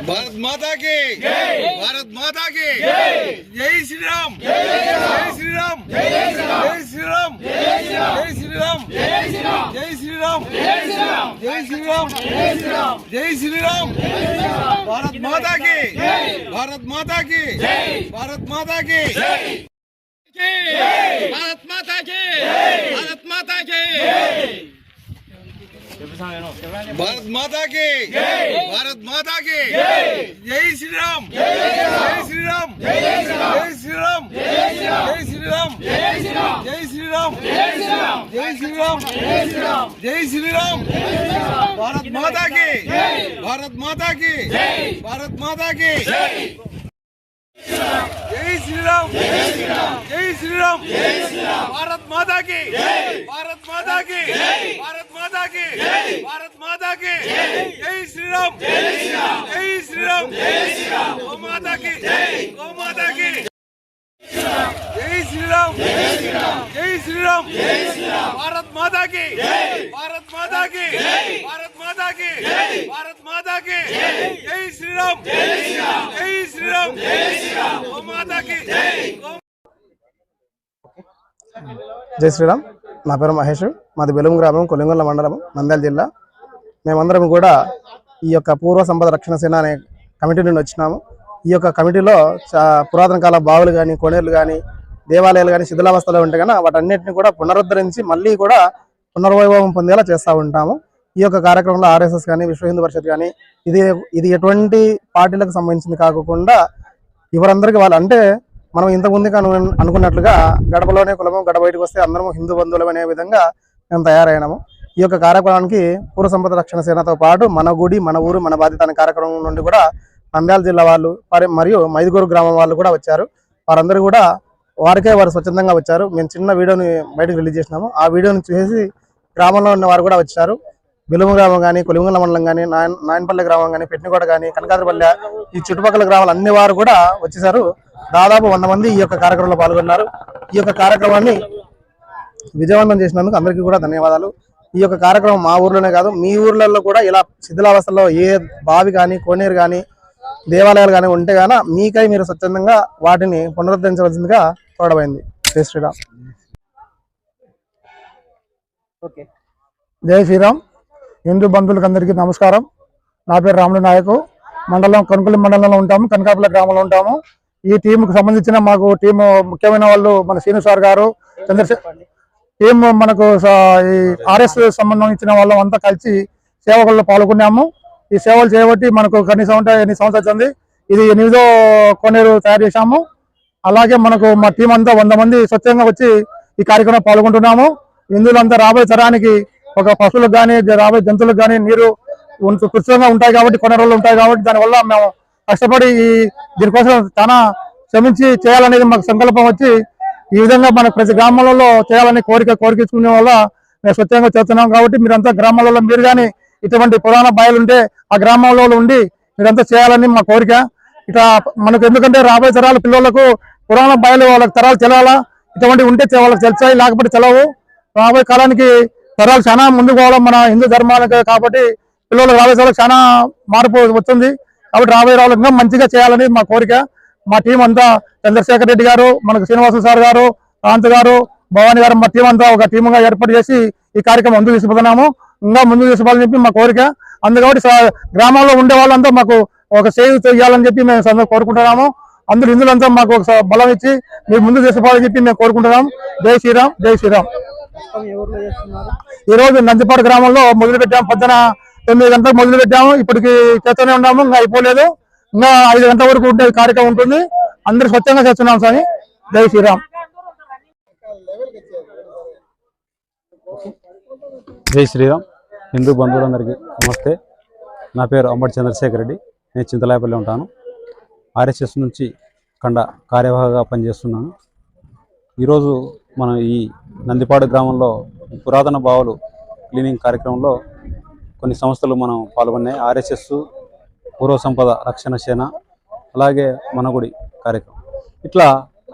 भारत माता की भारत माता की जय श्री राम जय श्री राम जय श्री राम जय श्री राम जय श्री राम जय श्री राम जय श्री राम जय श्री राम भारत माता की भारत माता की भारत माता की भारत माता की भारत माता की भारत माता की भारत माता की जय श्री राम जय श्री राम जय श्री राम जय श्री राम जय श्री राम जय श्री राम जय श्री राम भारत माता की भारत माता की भारत माता की जय श्री राम जय श्री राम भारत माता की भारत माता की भारत माता की भारत माता की जय श्री राम जय श्री राम गौ माता की गौ माता की जय श्री राम जय श्री राम भारत माता की भारत माता की भारत माता की भारत माता की जय श्री राम गौ माता की జై శ్రీరామ్. నా పేరు మహేష్. మాది బెలుం గ్రామం, కొలింగొండ మండలం, నంద్యాల జిల్లా. మేమందరం కూడా ఈ యొక్క పూర్వ సంపద రక్షణ సేన అనే కమిటీ నుండి వచ్చినాము. ఈ యొక్క కమిటీలో పురాతన కాల బావులు కానీ, కోనేరులు కానీ, దేవాలయాలు కానీ శిథిలావస్థలో ఉంటే కన్నా వాటన్నిటిని కూడా పునరుద్ధరించి మళ్ళీ కూడా పునర్వైభవం పొందేలా చేస్తూ ఉంటాము. ఈ యొక్క కార్యక్రమంలో ఆర్ఎస్ఎస్ కానీ, విశ్వ హిందూ పరిషత్ కానీ ఇది ఎటువంటి పార్టీలకు సంబంధించింది కాకుండా ఎవరందరికీ వాళ్ళు అంటే మనం ఇంతకుముందు అనుకున్నట్లుగా గడపలోనే కులము, గడప బయటకు వస్తే అందరము హిందూ బంధువులు అనే విధంగా మేము తయారైనాము. ఈ యొక్క కార్యక్రమానికి పూర్వ సంపద రక్షణ సేనతో పాటు మన గుడి మన ఊరు మన బాధ్యత అనే కార్యక్రమం నుండి కూడా నంద్యాల జిల్లా వాళ్ళు మరియు మైదుగూరు గ్రామం వాళ్ళు కూడా వచ్చారు. వారందరూ కూడా వారు స్వచ్ఛందంగా వచ్చారు. మేము చిన్న వీడియోని బయటకు రిలీజ్ చేసినాము. ఆ వీడియోని చూసి గ్రామంలో ఉన్న వారు కూడా వచ్చారు. బెలుము గ్రామం కానీ, కొలింగొండ మండలం కానీ, నాయనపల్లి గ్రామం కానీ, పెట్టినకోట కానీ, కనకాద్రిపల్లె ఈ చుట్టుపక్కల గ్రామాలు అన్ని వారు కూడా వచ్చేసారు. దాదాపు 100 మంది ఈ యొక్క కార్యక్రమంలో పాల్గొన్నారు. ఈ యొక్క కార్యక్రమాన్ని విజయవంతం చేసినందుకు అందరికీ కూడా ధన్యవాదాలు. ఈ యొక్క కార్యక్రమం మా ఊర్లోనే కాదు, మీ ఊర్లలో కూడా ఇలా శిథిలావస్థలో ఏ బావి కానీ, కోనేరు కానీ, దేవాలయాలు కానీ ఉంటే గాన మీకై మీరు స్వచ్ఛందంగా వాటిని పునరుద్ధరించవలసిందిగా తోడమైంది. జై శ్రీరామ్. జై శ్రీరామ్. హిందూ బంధువులకు అందరికీ నమస్కారం. నా పేరు రాములు నాయకు. మండలం కనుకొల్లి మండలంలో ఉంటాము, కనకాపల్లి గ్రామంలో ఉంటాము. ఈ టీంకు సంబంధించిన మాకు టీము ముఖ్యమైన వాళ్ళు మన శ్రీను సార్ గారు, టీం మనకు ఈ ఆర్ఎస్ సంబంధించిన వాళ్ళం అంతా కలిసి సేవకుల్లో పాల్గొన్నాము. ఈ సేవలు చేయబట్టి మనకు కనీసం అంటే 8 సంవత్సరాలు వచ్చింది. ఇది 8వ కోనేరు తయారు చేశాము. అలాగే మనకు మా టీం అంతా 100 మంది స్వచ్ఛంగా వచ్చి ఈ కార్యక్రమం పాల్గొంటున్నాము. హిందువులంతా రాబోయే తరానికి ఒక పశువులకు కానీ, రాబోయే జంతువులకు కానీ నీరు కృష్ణంగా ఉంటాయి కాబట్టి, కొనరోళ్ళు ఉంటాయి కాబట్టి దానివల్ల మేము కష్టపడి దీనికోసం చాలా శ్రమించి చేయాలనేది మాకు సంకల్పం వచ్చి ఈ విధంగా మన ప్రతి గ్రామాలలో చేయాలని కోరికచుకునే వల్ల మేము స్వచ్ఛంగా చేస్తున్నాం. కాబట్టి మీరంతా గ్రామాలలో మీరు కానీ ఇటువంటి పురాణ బాయలు ఉంటే ఆ గ్రామాలలో ఉండి మీరంతా చేయాలని మా కోరిక. ఇట్లా మనకు ఎందుకంటే రాబోయే తరాల పిల్లలకు పురాణ బాయలు వాళ్ళకి తరాలు తెలవాలా, ఇటువంటి ఉంటే వాళ్ళకి తెలుస్తాయి, లేకపోతే తెలవు. రాబోయే కాలానికి తరాలు చాలా ముందుకు పోవడం మన హిందూ ధర్మానికి కాబట్టి పిల్లలకు రాబోయే తరాలకు చాలా మార్పు వస్తుంది. కాబట్టి రాబోయే రోజులు ఇంకా మంచిగా చేయాలని మా కోరిక. మా టీం అంతా చంద్రశేఖర్ రెడ్డి గారు, మనకు శ్రీనివాసు సార్ గారు, కాంత్ గారు, భవానీ గారు, మా టీం అంతా ఒక టీముగా ఏర్పాటు చేసి ఈ కార్యక్రమం ముందుకు తీసుకుపోతున్నాము. ఇంకా ముందుకు తీసుకోవాలని చెప్పి మా కోరిక. అందుకని గ్రామాల్లో ఉండే వాళ్ళంతా మాకు ఒక సేవ చేయాలని చెప్పి మేము కోరుకుంటున్నాము. అందరూ హిందువులంతా మాకు ఒక బలం ఇచ్చి మీరు ముందుకు తీసుకోవాలని చెప్పి మేము కోరుకుంటున్నాము. జై శ్రీరామ్. జై శ్రీరామ్. ఈ రోజు నందిపాడు గ్రామంలో మొదలు పెట్టాము. పొద్దున 9 గంటలకు మొదలు పెట్టాము. ఇప్పటికి చేస్తూనే ఉన్నాము, ఇంకా అయిపోలేదు. ఇంకా 5 గంటల వరకు ఉంటే కార్యక్రమం ఉంటుంది. అందరూ స్వచ్ఛంగా చేస్తున్నాం స్వామి. జై శ్రీరామ్. జై శ్రీరామ్. హిందూ బంధువులందరికీ నమస్తే. నా పేరు అంబటి చంద్రశేఖర్ రెడ్డి. నేను చింతలాయపల్లి ఉంటాను. ఆర్ఎస్ఎస్ నుంచి కండ కార్యవాహగా పనిచేస్తున్నాను. ఈరోజు మనం ఈ నందిపాడు గ్రామంలో పురాతన బావులు క్లీనింగ్ కార్యక్రమంలో కొన్ని సంస్థలు మనం పాల్గొన్నాయి. ఆర్ఎస్ఎస్, పూర్వ సంపద రక్షణ సేన, అలాగే మనగుడి కార్యక్రమం, ఇట్లా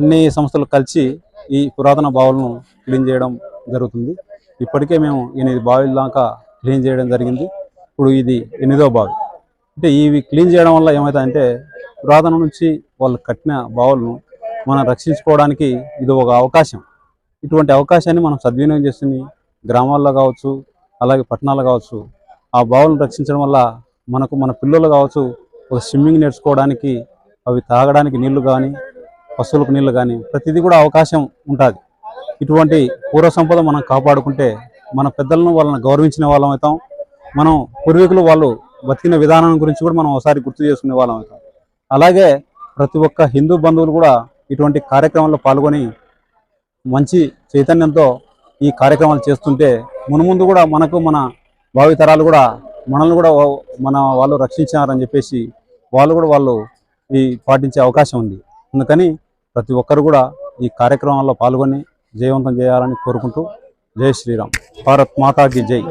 అన్ని సంస్థలు కలిసి ఈ పురాతన బావులను క్లీన్ చేయడం జరుగుతుంది. ఇప్పటికే మేము 8 బావుల దాకా క్లీన్ చేయడం జరిగింది. ఇప్పుడు ఇది 8వ బావి. అంటే ఇవి క్లీన్ చేయడం వల్ల ఏమవుతుందంటే పురాతనం నుంచి వాళ్ళు కట్టిన బావులను మనం రక్షించుకోవడానికి ఇది ఒక అవకాశం. ఇటువంటి అవకాశాన్ని మనం సద్వినియోగం చేస్తుంది. గ్రామాల్లో కావచ్చు, అలాగే పట్టణాల్లో కావచ్చు, ఆ బావులను రక్షించడం వల్ల మనకు మన పిల్లలు కావచ్చు ఒక స్విమ్మింగ్ నేర్చుకోవడానికి, అవి తాగడానికి నీళ్లు కానీ, పశువులకు నీళ్లు కానీ, ప్రతిదీ కూడా అవకాశం ఉంటుంది. ఇటువంటి పూర్వ సంపద మనం కాపాడుకుంటే మన పెద్దలను వాళ్ళని గౌరవించిన వాళ్ళం అవుతాం. మనం పూర్వీకులు వాళ్ళు బతికిన విధానం గురించి కూడా మనం ఒకసారి గుర్తు చేసుకునే వాళ్ళం అవుతాం. అలాగే ప్రతి ఒక్క హిందూ బంధువులు కూడా ఇటువంటి కార్యక్రమాల్లో పాల్గొని మంచి చైతన్యంతో ఈ కార్యక్రమాలు చేస్తుంటే మునుముందు కూడా మనకు మన భావితరాలు కూడా మనల్ని కూడా మన వాళ్ళు రక్షించారని చెప్పేసి వాళ్ళు ఈ పాటించే అవకాశం ఉంది. అందుకని ప్రతి ఒక్కరు కూడా ఈ కార్యక్రమాల్లో పాల్గొని జయవంతం చేయాలని కోరుకుంటూ జై శ్రీరామ్, భారత్ మాతాకి జై.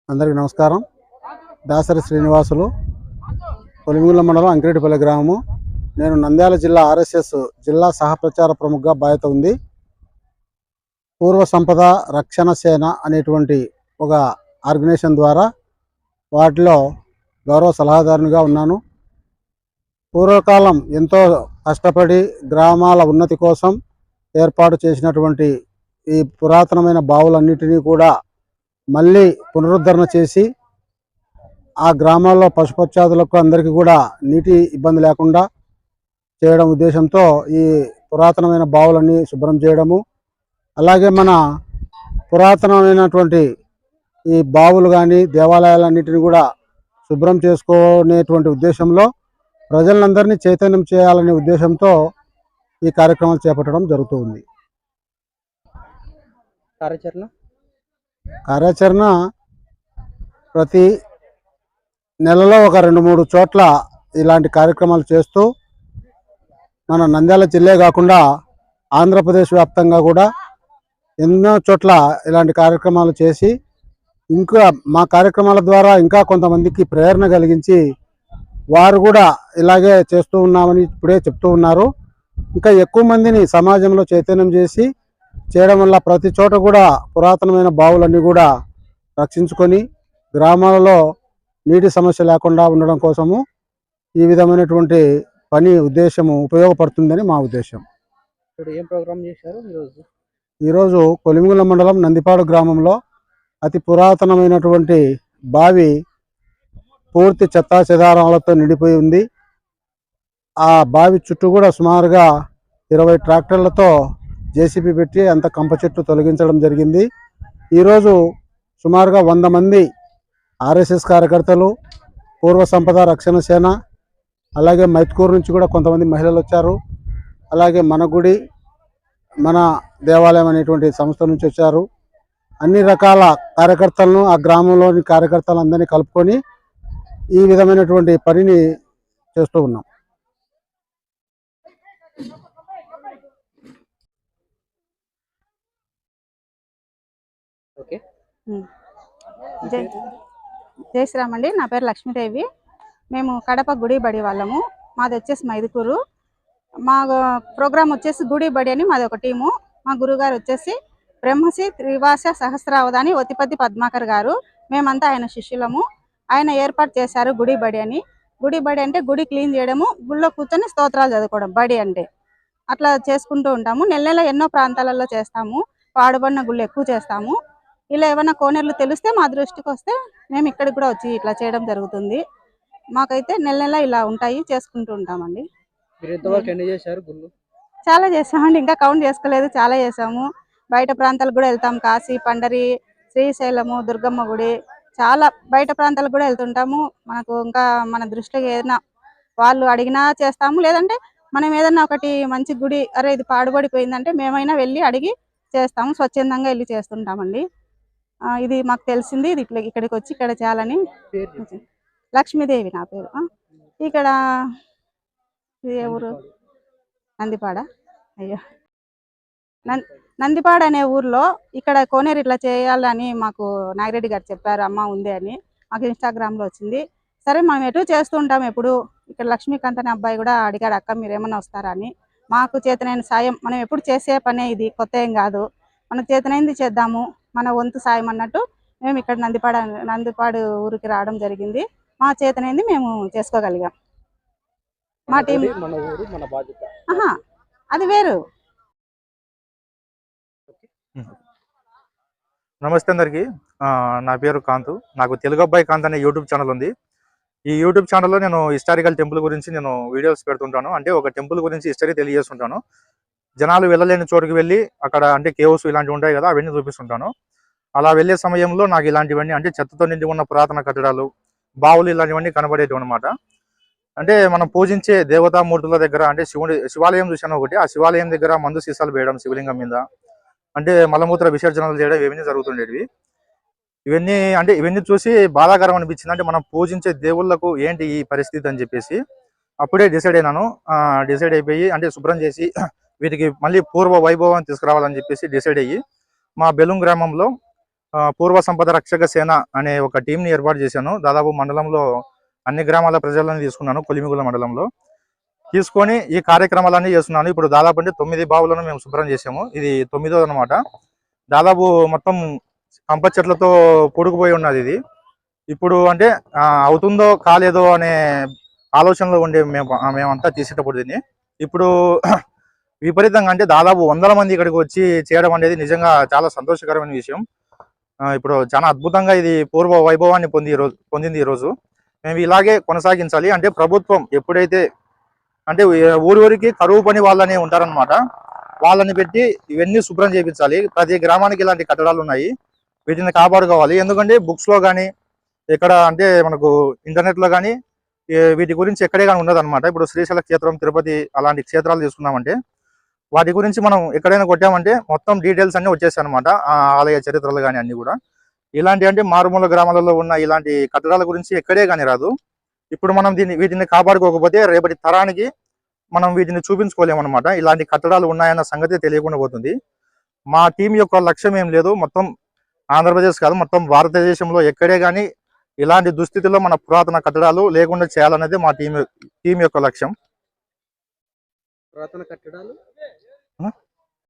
అందరికీ నమస్కారం. దాసరి శ్రీనివాసులు, కొలిమిగుళ్ళ మండలం అంకిరెడ్డిపల్లి గ్రామము. నేను నంద్యాల జిల్లా ఆర్ఎస్ఎస్ జిల్లా సహప్రచార ప్రముఖగా బాధ్యత ఉంది. పూర్వ సంపద రక్షణ సేన అనేటువంటి ఒక ఆర్గనైజేషన్ ద్వారా వాటిలో గౌరవ సలహాదారునిగా ఉన్నాను. పూర్వకాలం ఎంతో కష్టపడి గ్రామాల ఉన్నతి కోసం ఏర్పాటు చేసినటువంటి ఈ పురాతనమైన బావులన్నిటినీ కూడా మళ్ళీ పునరుద్ధరణ చేసి ఆ గ్రామాల్లో పశుపక్షాదులకు అందరికీ కూడా నీటి ఇబ్బంది లేకుండా చేయడం ఉద్దేశంతో ఈ పురాతనమైన బావులన్నీ శుభ్రం చేయడము, అలాగే మన పురాతనమైనటువంటి ఈ బావులు కానీ దేవాలయాలన్నింటినీ కూడా శుభ్రం చేసుకునేటువంటి ఉద్దేశంలో ప్రజలందరినీ చైతన్యం చేయాలనే ఉద్దేశంతో ఈ కార్యక్రమాలు చేపట్టడం జరుగుతుంది. కార్యాచరణ ప్రతి నెలలో ఒక 2-3 చోట్ల ఇలాంటి కార్యక్రమాలు చేస్తూ మన నంద్యాల జిల్లా కాకుండా ఆంధ్రప్రదేశ్ వ్యాప్తంగా కూడా ఎన్నో చోట్ల ఇలాంటి కార్యక్రమాలు చేసి ఇంకా మా కార్యక్రమాల ద్వారా ఇంకా కొంతమందికి ప్రేరణ కలిగించి వారు కూడా ఇలాగే చేస్తూ ఉన్నామని ఇప్పుడే చెప్తూ ఉన్నారు. ఇంకా ఎక్కువ మందిని సమాజంలో చైతన్యం చేసి చేయడం వల్ల ప్రతి చోట కూడా పురాతనమైన బావులన్నీ కూడా రక్షించుకొని గ్రామాలలో నీటి సమస్య లేకుండా ఉండడం కోసము ఈ విధమైనటువంటి పని ఉద్దేశము ఉపయోగపడుతుందని మా ఉద్దేశం. ఏం ప్రోగ్రామ్ చేశారు ఈరోజు కొలిమిగుళ్ళ మండలం నందిపాడు గ్రామంలో అతి పురాతనమైనటువంటి బావి పూర్తి చెత్తా చెదారాలతో నిండిపోయి ఉంది. ఆ బావి చుట్టూ కూడా సుమారుగా 20 ట్రాక్టర్లతో జేసీబీ పెట్టి అంత కంప చెట్టు తొలగించడం జరిగింది. ఈరోజు సుమారుగా 100 మంది ఆర్ఎస్ఎస్ కార్యకర్తలు, పూర్వ సంపద రక్షణ సేన, అలాగే మైత్కూరు నుంచి కూడా కొంతమంది మహిళలు వచ్చారు. అలాగే మన గుడి, మన దేవాలయం అనేటువంటి సంస్థ నుంచి వచ్చారు. అన్ని రకాల కార్యకర్తలను ఆ గ్రామంలోని కార్యకర్తలందరినీ కలుపుకొని ఈ విధమైనటువంటి పనిని చేస్తూ ఉన్నాం. జై శ్రీరామ్ అండి. నా పేరు లక్ష్మీదేవి. మేము కడప గుడి బడి వాళ్ళము. మాది వచ్చేసి మైదుకూరు. మా ప్రోగ్రామ్ వచ్చేసి గుడి బడి అని మాది ఒక టీము. మా గురుగారు వచ్చేసి బ్రహ్మశ్రీ త్రివాస సహస్రావధాని ఒతిపతి పద్మాకర్ గారు. మేమంతా ఆయన శిష్యులము. ఆయన ఏర్పాటు చేశారు గుడి బడి అని. గుడి బడి అంటే గుడి క్లీన్ చేయడము, గుళ్ళో కూర్చొని స్తోత్రాలు చదువుకోవడం బడి అంటే. అట్లా చేసుకుంటూ ఉంటాము. నెల ఎన్నో ప్రాంతాలలో చేస్తాము. పాడుబడిన గుళ్ళు ఎక్కువ చేస్తాము. ఇలా ఏమైనా కోనేరులు తెలిస్తే మా దృష్టికి వస్తే మేము ఇక్కడికి కూడా వచ్చి ఇట్లా చేయడం జరుగుతుంది. మాకైతే నెల ఇలా ఉంటాయి, చేసుకుంటూ ఉంటామండి. చాలా చేసామండి, ఇంకా కౌంట్ చేసుకోలేదు. చాలా చేసాము. బయట ప్రాంతాలకు కూడా వెళ్తాం. కాశీ, పండరి, శ్రీశైలము, దుర్గమ్మ గుడి, చాలా బయట ప్రాంతాలకు కూడా వెళ్తుంటాము. మనకు ఇంకా మన దృష్టికి ఏదైనా వాళ్ళు అడిగినా చేస్తాము. లేదంటే మనం ఏదన్నా ఒకటి మంచి గుడి, అరే ఇది పాడుబడిపోయిందంటే మేమైనా వెళ్ళి అడిగి చేస్తాము. స్వచ్ఛందంగా వెళ్ళి చేస్తుంటామండి. ఇది మాకు తెలిసింది. ఇది ఇక్కడికి వచ్చి ఇక్కడ చేయాలని. లక్ష్మీదేవి నా పేరు. ఇక్కడ ఇది ఏ ఊరు? నందిపాడ. అయ్యో, నందిపాడ అనే ఊర్లో ఇక్కడ కోనేరు ఇట్లా చేయాలని మాకు నాగిరెడ్డి గారు చెప్పారు, అమ్మ ఉంది అని. మాకు ఇన్స్టాగ్రామ్లో వచ్చింది. సరే మనం ఎటు చేస్తుంటాం ఎప్పుడు. ఇక్కడ లక్ష్మీకాంత్ అనే అబ్బాయి కూడా అడిగాడు, అక్క మీరు ఏమన్నా వస్తారా అని. మాకు చేతనైన సాయం, మనం ఎప్పుడు చేసే పనే ఇది, కొత్త ఏం కాదు, మనకు చేతనైంది చేద్దాము, మన వంతు సాయం అన్నట్టు మేము ఇక్కడ నందిపాడు ఊరికి రావడం జరిగింది. మా చేతనైంది మేము చేసుకోగలిగాం. మా టీం అది వేరు. నమస్తే అందరికి. నా పేరు కాంతు. నాకు తెలుగు అబ్బాయి కాంత్ అనే యూట్యూబ్ ఛానల్ ఉంది. ఈ యూట్యూబ్ ఛానల్లో నేను హిస్టారికల్ టెంపుల్ గురించి నేను వీడియోస్ పెడుతుంటాను. అంటే ఒక టెంపుల్ గురించి హిస్టరీ తెలియజేస్తుంటాను. జనాలు వెళ్ళలేని చోటుకి వెళ్ళి అక్కడ అంటే కేవ్స్ ఇలాంటివి ఉంటాయి కదా, అవన్నీ చూపిస్తుంటాను. అలా వెళ్ళే సమయంలో నాకు ఇలాంటివన్నీ అంటే చెత్తతో నిండి ఉన్న పురాతన కట్టడాలు, బావులు ఇలాంటివన్నీ కనబడేటివి అనమాట. అంటే మనం పూజించే దేవతామూర్తుల దగ్గర అంటే శివాలయం చూశాను ఒకటి. ఆ శివాలయం దగ్గర మందు సీసాలు వేయడం శివలింగం మీద, అంటే మలమూత్ర విసర్జనలు చేయడం ఇవన్నీ జరుగుతుండేవి. ఇవన్నీ చూసి బాధాకరం అనిపించింది. అంటే మనం పూజించే దేవుళ్లకు ఏంటి ఈ పరిస్థితి అని చెప్పేసి అప్పుడే డిసైడ్ అయినాను. డిసైడ్ అయిపోయి అంటే శుభ్రం చేసి వీటికి మళ్ళీ పూర్వ వైభవాన్ని తీసుకురావాలని చెప్పేసి డిసైడ్ అయ్యి మా బెలుం గ్రామంలో పూర్వ సంపద రక్షక సేన అనే ఒక టీంని ఏర్పాటు చేశాను. దాదాపు మండలంలో అన్ని గ్రామాల ప్రజలను తీసుకున్నాను. కొలిమిగుల మండలంలో తీసుకొని ఈ కార్యక్రమాలన్నీ చేస్తున్నాను. ఇప్పుడు దాదాపు అంటే 9 బావులను మేము శుభ్రం చేసాము. ఇది 9వ అనమాట. దాదాపు మొత్తం కంప చెట్లతో పొడుగుపోయి ఉన్నది ఇది. ఇప్పుడు అంటే అవుతుందో కాలేదో అనే ఆలోచనలో ఉండే మేమంతా తీసేటప్పుడు దీన్ని ఇప్పుడు విపరీతంగా అంటే దాదాపు 100 మంది ఇక్కడికి వచ్చి చేయడం అనేది నిజంగా చాలా సంతోషకరమైన విషయం. ఇప్పుడు చాలా అద్భుతంగా ఇది పూర్వ వైభవాన్ని పొందింది ఈరోజు. మేము ఇలాగే కొనసాగించాలి. అంటే ప్రభుత్వం ఎప్పుడైతే అంటే ఊరికి కరువు పని వాళ్ళని ఉంటారనమాట, వాళ్ళని పెట్టి ఇవన్నీ శుభ్రం చేయించాలి. ప్రతి గ్రామానికి ఇలాంటి కట్టడాలు ఉన్నాయి, వీటిని కాపాడుకోవాలి. ఎందుకంటే బుక్స్లో కానీ ఎక్కడ అంటే మనకు ఇంటర్నెట్లో కానీ వీటి గురించి ఎక్కడే కానీ ఉండదు అనమాట. ఇప్పుడు శ్రీశైల క్షేత్రం, తిరుపతి అలాంటి క్షేత్రాలు తీసుకున్నామంటే వాటి గురించి మనం ఎక్కడైనా కొట్టామంటే మొత్తం డీటెయిల్స్ అన్నీ వచ్చేస్తాయి అనమాట. ఆలయ చరిత్రలు కానీ అన్నీ కూడా. ఇలాంటి అంటే మారుమూల గ్రామాలలో ఉన్న ఇలాంటి కట్టడాల గురించి ఎక్కడే కానీ రాదు. ఇప్పుడు మనం వీటిని కాపాడుకోకపోతే రేపటి తరానికి మనం వీటిని చూపించుకోలేమన్నమాట. ఇలాంటి కట్టడాలు ఉన్నాయన్న సంగతి తెలియకుండా పోతుంది. మా టీం యొక్క లక్ష్యం ఏం లేదు, మొత్తం ఆంధ్రప్రదేశ్ కాదు మొత్తం భారతదేశంలో ఎక్కడే కానీ ఇలాంటి దుస్థితిలో మన పురాతన కట్టడాలు లేకుండా చేయాలనేది మా టీం యొక్క లక్ష్యం. పురాతన కట్టడాలు